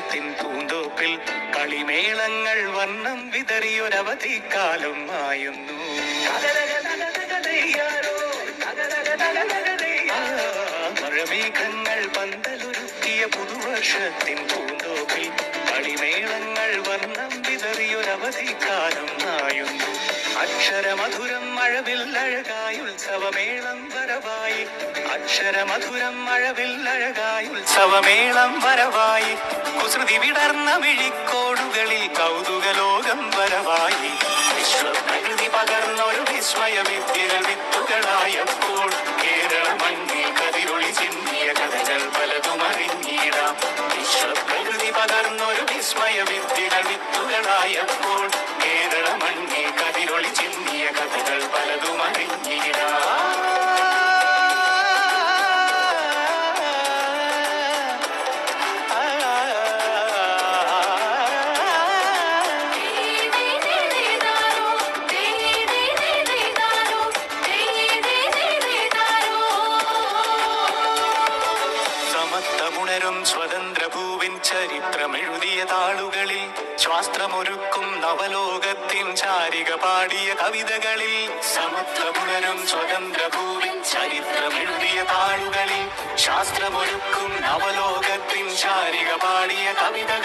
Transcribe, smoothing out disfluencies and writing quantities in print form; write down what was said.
പുതുവർഷത്തിൻ പൂന്തോപ്പിൽ കളിമേളങ്ങൾ വർണ്ണം വിതറിയൊരവധിക്കാലം ആയുന്നു. മഴമേഘങ്ങൾ പന്തലൊരുക്കിയ പുതുവർഷത്തിൻ പൂന്തോപ്പിൽ കളിമേളങ്ങൾ വർണ്ണം വിതറിയൊരവധിക്കാലം ആയുന്നു. അക്ഷരമധുരം മഴവില്ലഴകായി ഉത്സവമേളം വരവായി. അക്ഷരമധുരം മഴവില്ലഴകായി ഉത്സവമേളം വരവായി. കുസൃതി വിടർന്ന മിഴിക്കോടുകളിൽ കൗതുകലോകം വരവായി. വിശ്വപ്രകൃതി പകർന്നൊരു വിസ്മയ വിദ്യകൾ വിത്തുകളായപ്പോൾ കേരള മണ്ണിൽ കതിരൊളി ചിന്തിയ കഥകൾ പലതും അറിഞ്ഞിടാം. വിശ്വപ്രകൃതി പകർന്നൊരു വിസ്മയ വിദ്യകൾ വിത്തുകളായപ്പോൾ കേരള മണ്ണിൽ കതിരൊളി ചിന്തിയ കഥകൾ പലതും അറിഞ്ഞിടാം. സമത്വമുണരും സ്വതന്ത്രഭൂവിൻ ചരിത്രമെഴുതിയ താളുകളിൽ ശാസ്ത്രമൊരുക്കും നവലോകത്തിൻ ചാരിക പാടിയ കവിതകളിൽ. സമത്വമുണരും സ്വതന്ത്രഭൂവിൻ ചരിത്രമെഴുതിയ താളുകളിൽ ശാസ്ത്രമൊരുക്കും നവലോകത്തിൻ ചാരിക പാടിയ കവിതകൾ.